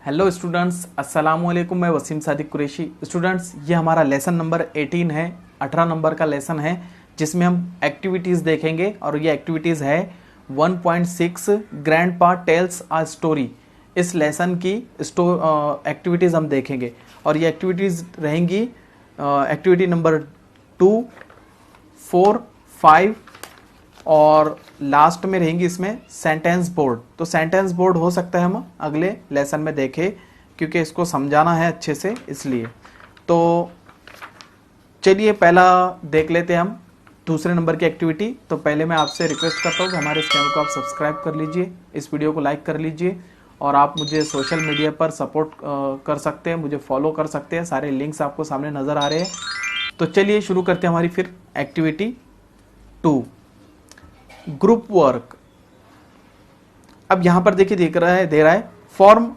Hello students, अस्सलाम वालेकुम। मैं वसीम सादिक कुरैशी। स्टूडेंट्स, ये हमारा लेसन नंबर 18 है, 18 नंबर का लेसन है, जिसमें हम एक्टिविटीज़ देखेंगे। और ये एक्टिविटीज़ है 1.6 ग्रैंडपा टेल्स आ स्टोरी। इस लेसन की एक्टिविटीज़ हम देखेंगे और ये एक्टिविटीज़ रहेंगी एक्टिविटी नंबर 2, 4, 5 और लास्ट में रहेंगी इसमें सेंटेंस बोर्ड। तो सेंटेंस बोर्ड हो सकता है हम अगले लेसन में देखें, क्योंकि इसको समझाना है अच्छे से, इसलिए। तो चलिए पहला देख लेते हैं हम दूसरे नंबर की एक्टिविटी। तो पहले मैं आपसे रिक्वेस्ट करता हूँ कि हमारे इस चैनल को आप सब्सक्राइब कर लीजिए, इस वीडियो को लाइक कर लीजिए और आप मुझे सोशल मीडिया पर सपोर्ट कर सकते हैं, मुझे फॉलो कर सकते हैं। सारे लिंक्स आपको सामने नज़र आ रहे हैं। तो चलिए शुरू करते हैं हमारी फिर एक्टिविटी 2, ग्रुप वर्क। अब यहां पर देखिए दे रहा है फॉर्म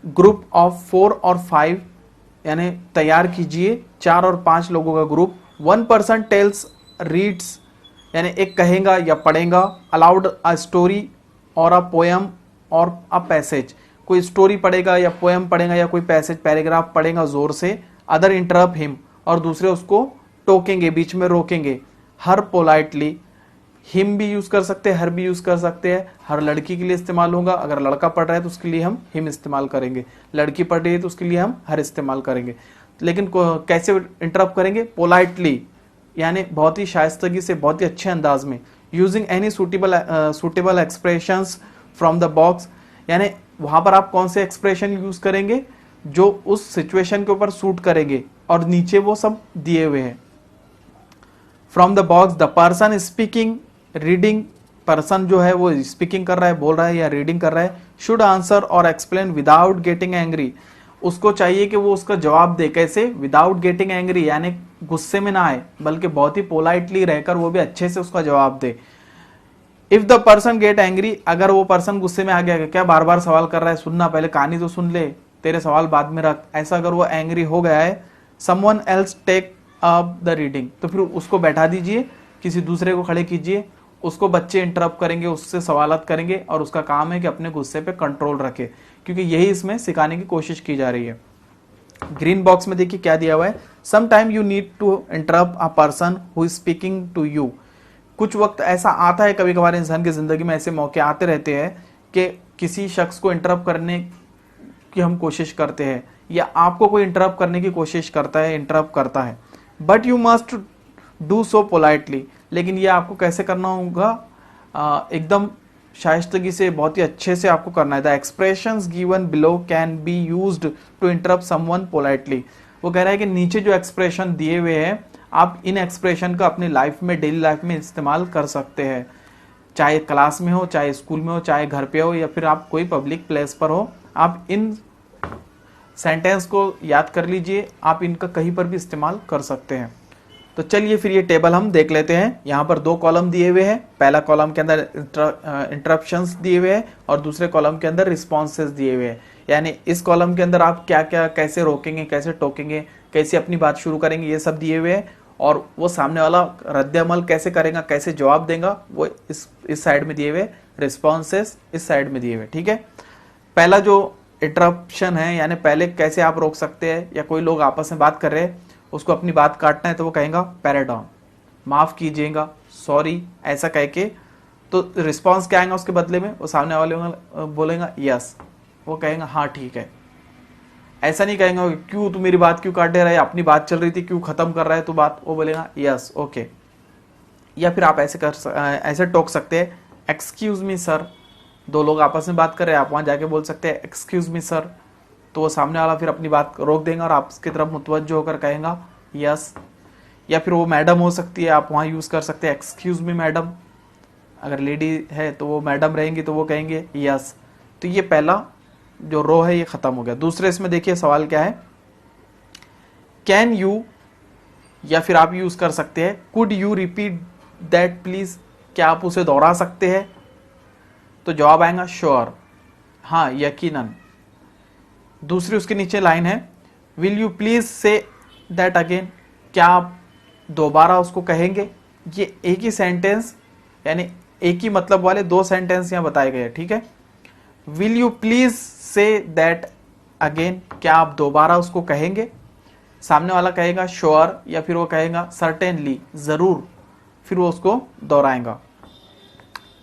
ग्रुप ऑफ 4 और 5, यानी तैयार कीजिए 4 और 5 लोगों का ग्रुप। 1 पर्सन टेल्स रीड्स, यानी एक कहेगा या पढ़ेगा, अलाउड अ स्टोरी और अ पोएम और अ पैसेज। कोई स्टोरी पढ़ेगा या पोएम पढ़ेगा या कोई पैसेज पैराग्राफ पढ़ेगा जोर से। अदर इंटरप्ट हिम, और दूसरे उसको टोकेंगे, बीच में रोकेंगे। हर पोलाइटली, हिम भी यूज कर सकते हैं, हर भी यूज कर सकते हैं। हर लड़की के लिए इस्तेमाल होगा। अगर लड़का पढ़ रहा है तो उसके लिए हम हिम इस्तेमाल करेंगे, लड़की पढ़ रही है तो उसके लिए हम हर इस्तेमाल करेंगे। लेकिन कैसे इंटरप्ट करेंगे? पोलाइटली, यानी बहुत ही शाइस्तगी से, बहुत ही अच्छे अंदाज में। Using any suitable expressions from the box, यानी वहां पर आप कौन से एक्सप्रेशन यूज करेंगे जो उस सिचुएशन के ऊपर सूट करेंगे, और नीचे वो सब दिए हुए हैं। From the box, the person speaking reading, person जो है वो स्पीकिंग कर रहा है, बोल रहा है या रीडिंग कर रहा है। शुड आंसर और एक्सप्लेन विदाउट गेटिंग एंग्री, उसको चाहिए कि वो उसका जवाब दे। कैसे? विदाउट गेटिंग एंग्री, यानी गुस्से में ना आए, बल्कि बहुत ही पोलाइटली रहकर वो भी अच्छे से उसका जवाब दे। If the person get angry, अगर वो पर्सन गुस्से में आ गया, क्या बार बार सवाल कर रहा है, सुनना, पहले कहानी तो सुन ले, तेरे सवाल बाद में रख, ऐसा अगर वो एंग्री हो गया है, someone else take up the reading, तो फिर उसको बैठा दीजिए, किसी दूसरे को खड़े कीजिए। उसको बच्चे इंटरप्ट करेंगे, उससे सवालत करेंगे, और उसका काम है कि अपने गुस्से पे कंट्रोल रखे, क्योंकि यही इसमें सिखाने की कोशिश की जा रही है। ग्रीन बॉक्स में देखिए क्या दिया हुआ है। Some time you need to interrupt a person who is speaking to you. कुछ वक्त ऐसा आता है, कभी कभार इंसान की जिंदगी में ऐसे मौके आते रहते हैं कि किसी शख्स को इंटरप्ट करने की हम कोशिश करते हैं, या आपको कोई इंटरप्ट करने की कोशिश करता है, इंटरप्ट करता है। But you must do so politely, लेकिन ये आपको कैसे करना होगा? एकदम शाइस्तगी से, बहुत ही अच्छे से आपको करना है। The expressions given below can be used to interrupt someone politely. वो कह रहा है कि नीचे जो एक्सप्रेशन दिए हुए हैं, आप इन एक्सप्रेशन का अपनी लाइफ में, डेली लाइफ में इस्तेमाल कर सकते हैं, चाहे क्लास में हो, चाहे स्कूल में हो, चाहे घर पे हो, या फिर आप कोई पब्लिक प्लेस पर हो। आप इन सेंटेंस को याद कर लीजिए, आप इनका कहीं पर भी इस्तेमाल कर सकते हैं। तो चलिए फिर ये टेबल हम देख लेते हैं। यहाँ पर 2 कॉलम दिए हुए हैं। पहला कॉलम के अंदर इंटरप्शंस दिए हुए हैं और दूसरे कॉलम के अंदर रिस्पॉन्सेस दिए हुए हैं। यानी इस कॉलम के अंदर आप क्या क्या, कैसे रोकेंगे, कैसे टोकेंगे, कैसे अपनी बात शुरू करेंगे, ये सब दिए हुए हैं। और वो सामने वाला रद्द-ए-अमल कैसे करेगा, कैसे जवाब देगा, वो इस साइड में दिए हुए, रिस्पॉन्सेस इस साइड में दिए हुए। ठीक है। पहला जो इंटरप्शन है, यानी पहले कैसे आप रोक सकते हैं, या कोई लोग आपस में बात कर रहे हैं, उसको अपनी बात काटना है, तो वो कहेगा पैराडाउन, माफ कीजिएगा, सॉरी, ऐसा कह के। तो रिस्पॉन्स क्या आएगा उसके बदले में? वो सामने वाले बोलेगा यस, वो कहेगा हाँ ठीक है। ऐसा नहीं कहेगा क्यों तू मेरी बात क्यों काट रहा है, अपनी बात चल रही थी, क्यों खत्म कर रहा है तू बात? वो बोलेगा यस, ओके। या फिर आप ऐसे टोक सकते हैं, एक्सक्यूज मी सर। 2 लोग आपस में बात कर रहे हैं, आप वहां जाके बोल सकते हैं एक्सक्यूज मी सर, तो वो सामने वाला फिर अपनी बात रोक देगा और आपकी तरफ मुतवज्जो होकर कहेगा यस। या फिर वो मैडम हो सकती है, आप वहाँ यूज़ कर सकते हैं एक्सक्यूज मी मैडम। अगर लेडी है तो वो मैडम रहेंगी तो वो कहेंगे यस। तो ये पहला जो रो है ये खत्म हो गया। दूसरे इसमें देखिए सवाल क्या है, कैन यू, या फिर आप यूज़ कर सकते हैं could you repeat that please, क्या आप उसे दोहरा सकते हैं? तो जवाब आएगा श्योर, हाँ यकीनन। दूसरी उसके नीचे लाइन है, will you please say that again, क्या आप दोबारा उसको कहेंगे? ये एक ही सेंटेंस, यानी एक ही मतलब वाले 2 सेंटेंस यहाँ बताए गए हैं। ठीक है। Will you please say that again, क्या आप दोबारा उसको कहेंगे? सामने वाला कहेगा श्योर, या फिर वो कहेगा सर्टेनली, जरूर, फिर वो उसको दोहराएगा।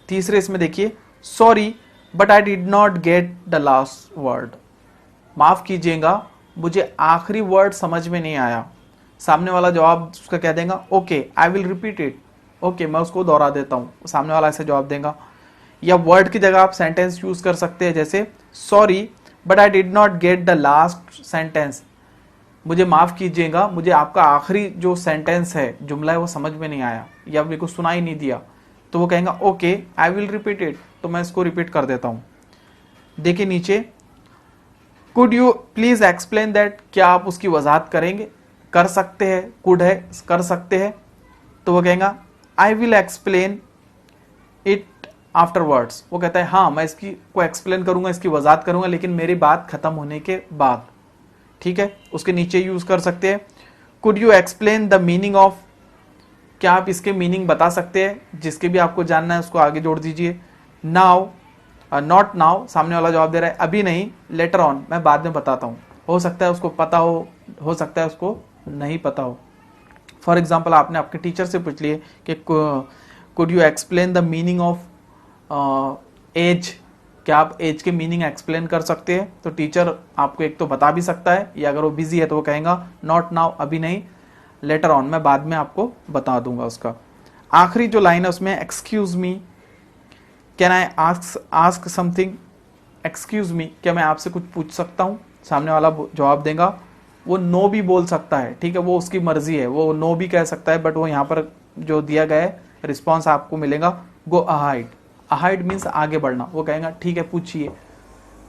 तीसरे इसमें देखिए, sorry but I did not get the last word, माफ कीजिएगा मुझे आखिरी वर्ड समझ में नहीं आया। सामने वाला जवाब उसका कह देगा okay I will repeat it, okay मैं उसको दोहरा देता हूं, सामने वाला ऐसे जवाब देगा। या वर्ड की जगह आप सेंटेंस यूज कर सकते हैं, जैसे sorry but I did not get the last sentence, मुझे माफ कीजिएगा मुझे आपका आखिरी जो सेंटेंस है, जुमला है, वो समझ में नहीं आया या मेरे को सुनाई नहीं दिया। तो वो कहेगा okay I will repeat it, तो मैं इसको रिपीट कर देता हूं। देखिए नीचे, could you please explain that, क्या आप उसकी वजाहत करेंगे? कर सकते हैं, कुड है, कर सकते हैं, तो वो कहेगा I will explain it afterwards, वो कहता है हाँ मैं इसकी को एक्सप्लेन करूंगा, इसकी वजाहत करूंगा, लेकिन मेरी बात खत्म होने के बाद। ठीक है, उसके नीचे यूज कर सकते हैं, could you explain the meaning of, क्या आप इसके मीनिंग बता सकते हैं? जिसके भी आपको जानना है उसको आगे जोड़ दीजिए। नाउ, नॉट नाउ, सामने वाला जवाब दे रहा है अभी नहीं, लेटर ऑन, मैं बाद में बताता हूँ। हो सकता है उसको पता हो सकता है उसको नहीं पता हो। फॉर एग्जाम्पल आपने आपके टीचर से पूछ लिए कि could you explain the meaning of as, क्या आप एज के मीनिंग एक्सप्लेन कर सकते हैं? तो टीचर आपको एक तो बता भी सकता है, या अगर वो बिजी है तो वो कहेगा नॉट नाउ, अभी नहीं, लेटर ऑन, मैं बाद में आपको बता दूंगा उसका। आखिरी जो लाइन है उसमें excuse me, can I ask something, excuse me, क्या मैं आपसे कुछ पूछ सकता हूँ? सामने वाला जवाब देगा, वो नो भी बोल सकता है, ठीक है, वो उसकी मर्जी है, वो नो भी कह सकता है, बट वो यहाँ पर जो दिया गया है रिस्पॉन्स आपको मिलेगा गो अहाइड, अहाइड मीन्स आगे बढ़ना, वो कहेगा ठीक है पूछिए।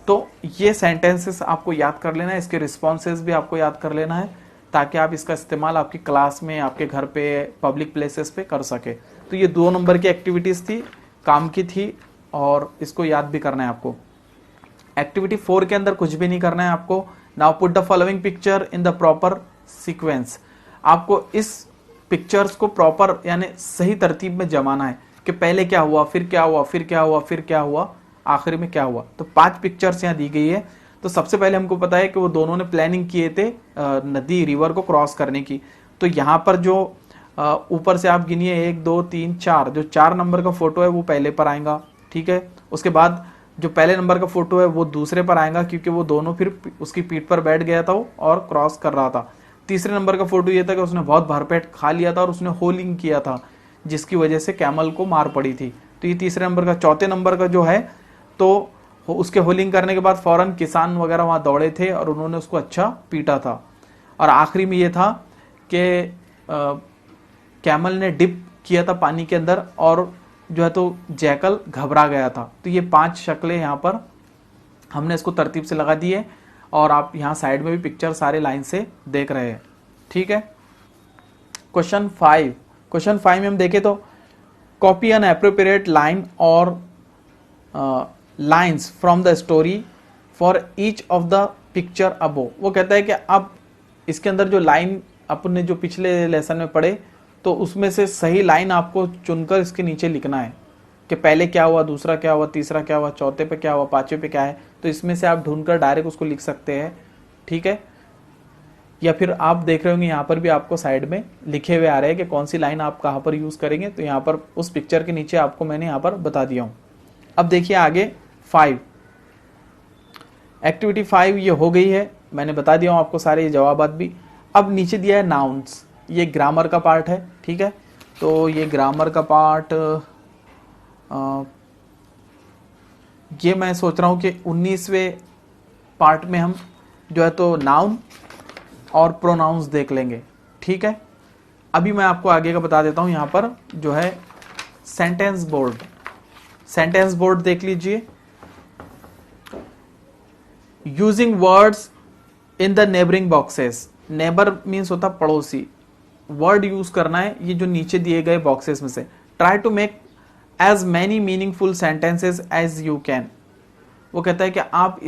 तो ये सेंटेंसेस आपको याद कर लेना है, इसके रिस्पॉन्सेस भी आपको याद कर लेना है, ताकि आप इसका इस्तेमाल आपकी क्लास में, आपके घर पे, पब्लिक प्लेसेस पे कर सके। तो ये 2 नंबर की एक्टिविटीज थी, काम की थी, और इसको याद भी करना है आपको। एक्टिविटी 4 के अंदर कुछ भी नहीं करना है आपको। Now put the following picture in the proper sequence, आपको इस पिक्चर्स को प्रॉपर यानी सही तरतीब में जमाना है कि पहले क्या हुआ, फिर क्या हुआ, फिर क्या हुआ, फिर क्या हुआ, आखिर में क्या हुआ। तो 5 पिक्चर्स यहाँ दी गई है। तो सबसे पहले हमको पता है कि वो दोनों ने प्लानिंग किए थे नदी, रिवर को क्रॉस करने की। तो यहाँ पर जो ऊपर से आप गिनिए 1 2 3 4, जो 4 नंबर का फोटो है वो पहले पर आएगा, ठीक है। उसके बाद जो पहले नंबर का फोटो है वो दूसरे पर आएगा, क्योंकि वो दोनों फिर उसकी पीठ पर बैठ गया था और क्रॉस कर रहा था। तीसरे नंबर का फोटो ये था कि उसने बहुत भरपेट खा लिया था और उसने होलिंग किया था, जिसकी वजह से कैमल को मार पड़ी थी। तो ये तीसरे नंबर का। चौथे नंबर का जो है, तो उसके होलिंग करने के बाद फौरन किसान वगैरह वहां दौड़े थे और उन्होंने उसको अच्छा पीटा था। और आखिरी में ये था कि कैमल ने डिप किया था पानी के अंदर और जो है तो जैकल घबरा गया था। तो ये 5 शक्लें यहाँ पर हमने इसको तरतीब से लगा दी है, और आप यहाँ साइड में भी पिक्चर सारे लाइन से देख रहे हैं, ठीक है। क्वेश्चन 5 में हम देखें तो कॉपी एन एप्रोप्रिएट लाइन और lines from the story for each of the picture above. वो कहता है कि अब इसके अंदर जो लाइन अपने जो पिछले लेसन में पढ़े, तो उसमें से सही लाइन आपको चुनकर इसके नीचे लिखना है कि पहले क्या हुआ, दूसरा क्या हुआ, तीसरा क्या हुआ, चौथे पे क्या हुआ, 5वें पे क्या है। तो इसमें से आप ढूंढकर डायरेक्ट उसको लिख सकते हैं, ठीक है। या फिर आप देख रहे होंगे यहाँ पर भी आपको साइड में लिखे हुए आ रहे हैं कि कौन सी लाइन आप कहाँ पर यूज करेंगे। तो यहाँ पर उस पिक्चर के नीचे आपको मैंने यहाँ पर बता दिया हूँ। अब देखिए आगे 5, एक्टिविटी 5 ये हो गई है, मैंने बता दिया हूँ आपको सारे जवाबात भी। अब नीचे दिया है नाउन्स, ये ग्रामर का पार्ट है, ठीक है। तो ये ग्रामर का पार्ट ये मैं सोच रहा हूँ कि 19वें पार्ट में हम जो है तो नाउन और प्रोनाउंस देख लेंगे, ठीक है। अभी मैं आपको आगे का बता देता हूँ। यहाँ पर जो है सेंटेंस बोर्ड देख लीजिए। Using words in the neighbouring boxes, neighbour means होता पड़ोसी, वर्ड यूज करना है ये जो नीचे दिए गए बॉक्सेस में से। Try to make as many meaningful sentences as you can. वो कहता है कि आप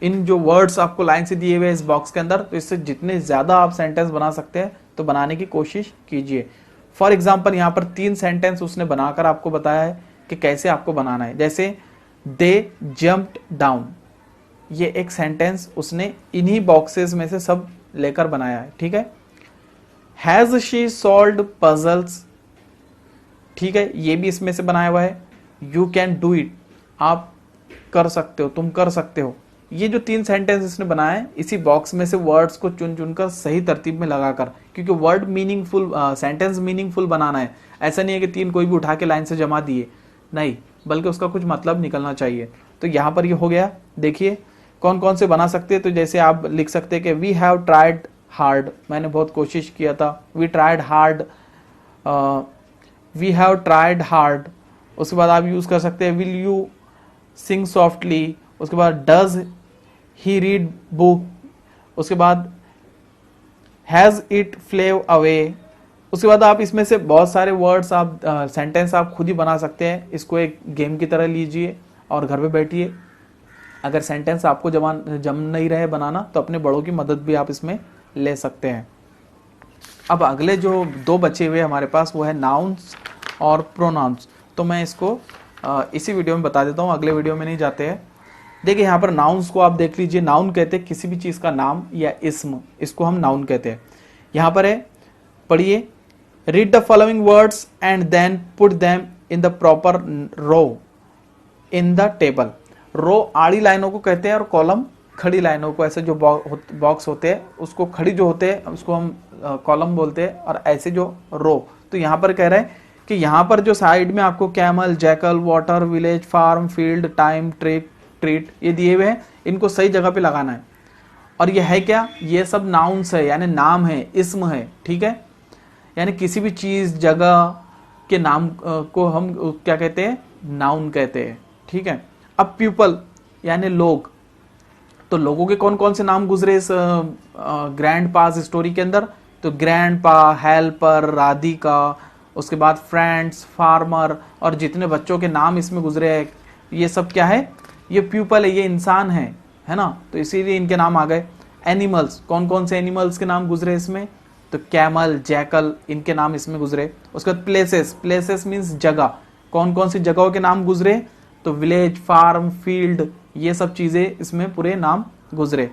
इन जो वर्ड्स आपको लाइन से दिए हुए इस बॉक्स के अंदर, तो इससे जितने ज्यादा आप सेंटेंस बना सकते हैं तो बनाने की कोशिश कीजिए। फॉर एग्जाम्पल यहाँ पर 3 सेंटेंस उसने बनाकर आपको बताया है कि कैसे आपको बनाना है। जैसे दे जम्प्ड डाउन। ये एक सेंटेंस उसने इन्हीं बॉक्सेस में से सब लेकर बनाया है, ठीक है। हैज शी सॉल्व्ड पजल्स, ठीक है, ये भी इसमें से बनाया हुआ है। यू कैन डू इट, आप कर सकते हो, तुम कर सकते हो। ये जो 3 सेंटेंस इसने बनाए हैं, इसी बॉक्स में से वर्ड्स को चुन चुनकर सही तरतीब में लगाकर, क्योंकि वर्ड मीनिंगफुल, सेंटेंस मीनिंगफुल बनाना है। ऐसा नहीं है कि 3 कोई भी उठा के लाइन से जमा दिए, नहीं, बल्कि उसका कुछ मतलब निकलना चाहिए। तो यहाँ पर ये हो गया। देखिए कौन कौन से बना सकते हैं। तो जैसे आप लिख सकते हैं कि वी हैव ट्राइड हार्ड, मैंने बहुत कोशिश किया था। We tried hard, we have tried hard. उसके बाद आप यूज कर सकते हैं विल यू सिंग सॉफ्टली। उसके बाद डज ही रीड बुक। उसके बाद हैज इट फ्लेव अवे। उसके बाद आप इसमें से बहुत सारे वर्ड्स, आप सेंटेंस आप खुद ही बना सकते हैं। इसको एक गेम की तरह लीजिए और घर पे बैठिए। अगर सेंटेंस आपको जम नहीं रहे बनाना, तो अपने बड़ों की मदद भी आप इसमें ले सकते हैं। अब अगले जो 2 बचे हुए हमारे पास, वो है नाउन्स और प्रोनाउंस। तो मैं इसको इसी वीडियो में बता देता हूँ, अगले वीडियो में नहीं जाते हैं। देखिए यहाँ पर नाउन्स को आप देख लीजिए। नाउन कहते हैं किसी भी चीज़ का नाम या इस्म, इसको हम नाउन कहते हैं। यहाँ पर है, पढ़िए, read the following words and then put them in the proper row in the table. Row आड़ी लाइनों को कहते हैं और कॉलम खड़ी लाइनों को। ऐसे जो बॉक्स होते हैं उसको खड़ी जो होते हैं उसको हम कॉलम बोलते हैं, और ऐसे जो रो। तो यहाँ पर कह रहे हैं कि यहाँ पर जो साइड में आपको camel, jackal, water, village, farm, field, time, trick, treat, ये दिए हुए हैं, इनको सही जगह पे लगाना है। और ये है क्या, ये सब नाउन्स है, यानी नाम है, इस्म है, ठीक है। यानी किसी भी चीज, जगह के नाम को हम क्या कहते हैं, नाउन कहते हैं, ठीक है। अब पीपल यानी लोग, तो लोगों के कौन कौन से नाम गुजरे इस ग्रैंड पास स्टोरी के अंदर। तो ग्रैंड पा, हेल्पर, राधिका, उसके बाद फ्रेंड्स, फार्मर, और जितने बच्चों के नाम इसमें गुजरे हैं, ये सब क्या है, ये पीपल है, ये इंसान है ना। तो इसीलिए इनके नाम आ गए। एनिमल्स, कौन कौन से एनिमल्स के नाम गुजरे इसमें, तो कैमल, जैकल, इनके नाम इसमें गुजरे। उसके बाद प्लेसेस, प्लेसेस मीन्स जगह, कौन कौन सी जगहों के नाम गुजरे, तो विलेज, फार्म, फील्ड, ये सब चीजें इसमें पूरे नाम गुजरे।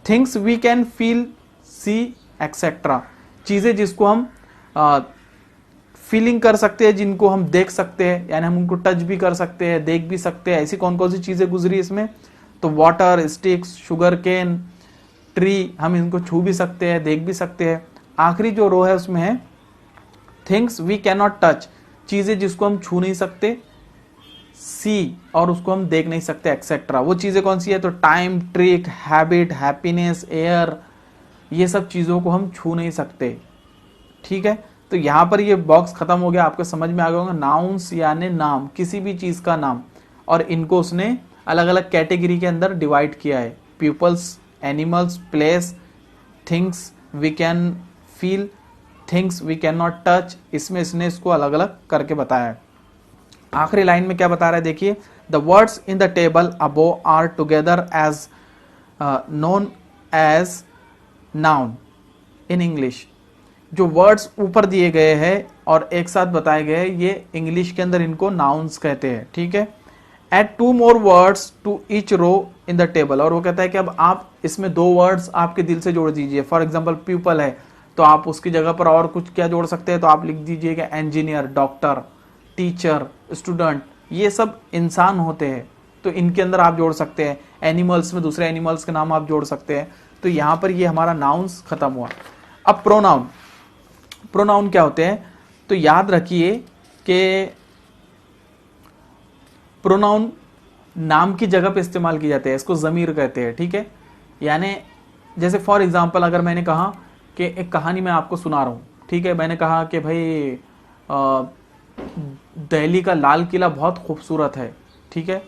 Things we can feel, see, etcetera, चीजें जिसको हम फीलिंग कर सकते हैं, जिनको हम देख सकते हैं, यानी हम उनको टच भी कर सकते हैं, देख भी सकते हैं। ऐसी कौन कौन सी चीजें गुजरी इसमें, तो water, sticks, sugar cane, tree, हम इनको छू भी सकते हैं, देख भी सकते हैं। आखिरी जो रो है उसमें है things we can not touch, चीजें जिसको हम छू नहीं सकते, सी, और उसको हम देख नहीं सकते, एक्सेट्रा। वो चीजें कौन सी है, तो time, trick, habit, happiness, air, ये सब चीजों को हम छू नहीं सकते, ठीक है। तो यहां पर ये बॉक्स खत्म हो गया, आपको समझ में आ गया होगा। नाउन्स यानी नाम, किसी भी चीज का नाम, और इनको उसने अलग अलग कैटेगरी के अंदर डिवाइड किया है। Peoples, animals, place, things we can feel, things we can not touch, इसमें इसने इसको अलग अलग करके बताया है। आखिरी लाइन में क्या बता रहा है, देखिए, the words in the table above are together as known as noun in English. जो वर्ड्स ऊपर दिए गए हैं और एक साथ बताए गए, ये इंग्लिश के अंदर इनको नाउन्स कहते हैं, ठीक है। Add 2 more words to each row in the table, और वो कहता है कि अब आप इसमें 2 वर्ड्स आपके दिल से जोड़ दीजिए। फॉर एग्जाम्पल पीपल है, तो आप उसकी जगह पर और कुछ क्या जोड़ सकते हैं, तो आप लिख दीजिएगा इंजीनियर, डॉक्टर, टीचर, स्टूडेंट, ये सब इंसान होते हैं, तो इनके अंदर आप जोड़ सकते हैं। एनिमल्स में दूसरे एनिमल्स के नाम आप जोड़ सकते हैं। तो यहाँ पर ये हमारा नाउन्स खत्म हुआ। अब प्रोनाउन, प्रोनाउन क्या होते हैं, तो याद रखिए कि प्रोनाउन नाम की जगह पे इस्तेमाल किए जाते हैं, इसको ज़मीर कहते हैं, ठीक है। यानी जैसे फॉर एग्जांपल अगर मैंने कहा कि एक कहानी मैं आपको सुना रहा हूँ, ठीक है, मैंने कहा कि भाई दिल्ली का लाल किला बहुत खूबसूरत है, ठीक है।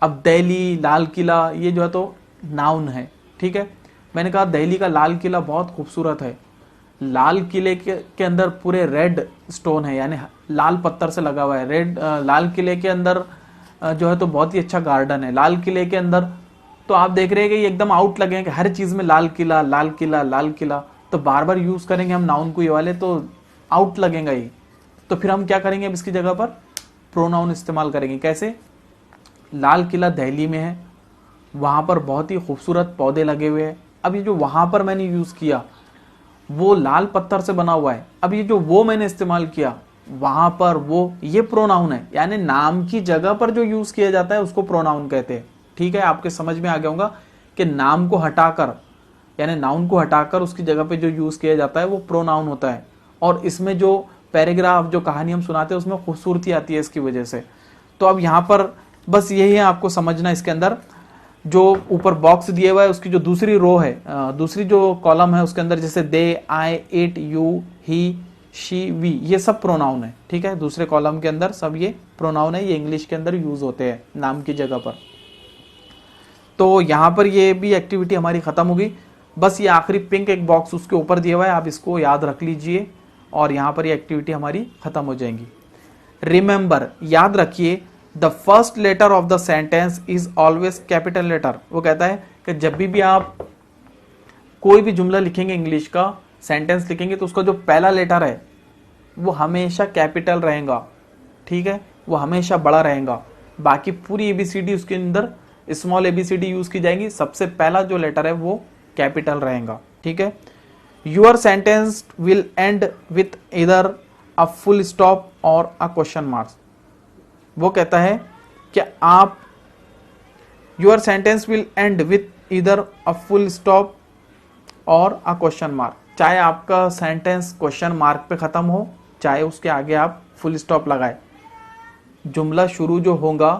अब दिल्ली, लाल किला, ये जो है तो नाउन है, ठीक है। मैंने कहा दिल्ली का लाल किला बहुत खूबसूरत है। लाल किले के अंदर पूरे रेड स्टोन है, यानी लाल पत्थर से लगा हुआ है। रेड लाल किले के अंदर जो है तो बहुत ही अच्छा गार्डन है। लाल किले के अंदर तो आप देख रहे हैं कि ये एकदम आउट लगे हैं कि हर चीज में लाल किला, लाल किला, लाल किला, तो बार बार यूज करेंगे हम नाउन को ये वाले, तो आउट लगेगा ही। तो फिर हम क्या करेंगे, अब इसकी जगह पर प्रोनाउन इस्तेमाल करेंगे। कैसे, लाल किला दिल्ली में है, वहाँ पर बहुत ही खूबसूरत पौधे लगे हुए हैं। अब ये जो वहाँ पर मैंने यूज़ किया वो लाल पत्थर से बना हुआ है। अब ये जो वो मैंने इस्तेमाल किया वहाँ पर वो, ये प्रोनाउन है, यानी नाम की जगह पर जो यूज़ किया जाता है उसको प्रोनाउन कहते हैं। ठीक है, आपके समझ में आ गया होगा कि नाम को हटाकर, यानी नाउन को हटाकर उसकी जगह पे जो यूज़ किया जाता है वो प्रोनाउन होता है। और इसमें जो पैराग्राफ, जो कहानी हम सुनाते हैं उसमें खूबसूरती आती है इसकी वजह से। तो अब यहाँ पर बस यही है आपको समझना। इसके अंदर जो ऊपर बॉक्स दिया हुआ है उसकी जो दूसरी रो है, दूसरी जो कॉलम है उसके अंदर जैसे they, I, it, you, he, she, we, ये सब प्रोनाउन है। ठीक है, दूसरे कॉलम के अंदर सब ये प्रोनाउन है, ये इंग्लिश के अंदर यूज होते हैं नाम की जगह पर। तो यहाँ पर ये भी एक्टिविटी हमारी खत्म होगी। बस ये आखिरी पिंक एक बॉक्स उसके ऊपर दिया हुआ है, आप इसको याद रख लीजिए और यहाँ पर ये एक्टिविटी हमारी खत्म हो जाएंगी। रिमेंबर, याद रखिए, the first letter of the sentence is always capital letter. वो कहता है कि जब भी आप कोई भी जुमला लिखेंगे, इंग्लिश का सेंटेंस लिखेंगे, तो उसका जो पहला लेटर है वो हमेशा कैपिटल रहेगा। ठीक है, वो हमेशा बड़ा रहेगा। बाकी पूरी ABCD उसके अंदर स्मॉल ABCD यूज की जाएगी, सबसे पहला जो लेटर है वो कैपिटल रहेगा। ठीक है, your sentence will and with इधर अ फुल स्टॉप और अ क्वेश्चन मार्क्स। वो कहता है कि आप, your sentence will and with इधर अ फुल स्टॉप और अ क्वेश्चन मार्क। चाहे आपका सेंटेंस क्वेश्चन मार्क पे खत्म हो, चाहे उसके आगे आप फुल स्टॉप लगाए, जुमला शुरू जो होगा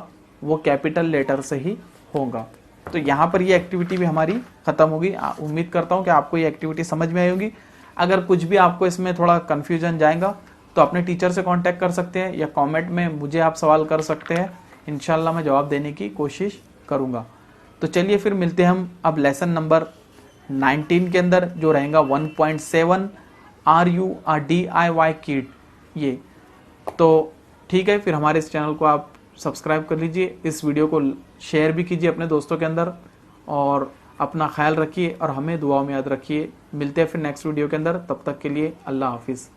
वो कैपिटल लेटर से ही होगा। तो यहाँ पर ये एक्टिविटी भी हमारी खत्म होगी। उम्मीद करता हूँ कि आपको ये एक्टिविटी समझ में आई होगी। अगर कुछ भी आपको इसमें थोड़ा कंफ्यूजन जाएगा तो अपने टीचर से कांटेक्ट कर सकते हैं या कमेंट में मुझे आप सवाल कर सकते हैं। इंशाल्लाह मैं जवाब देने की कोशिश करूँगा। तो चलिए फिर मिलते हैं हम अब लेसन नंबर 19 के अंदर, जो रहेगा 1.7 are you a DIY kit. ये तो ठीक है, फिर हमारे इस चैनल को आप सब्सक्राइब कर लीजिए, इस वीडियो को शेयर भी कीजिए अपने दोस्तों के अंदर, और अपना ख्याल रखिए और हमें दुआओं में याद रखिए। मिलते हैं फिर नेक्स्ट वीडियो के अंदर, तब तक के लिए अल्लाह हाफिज़।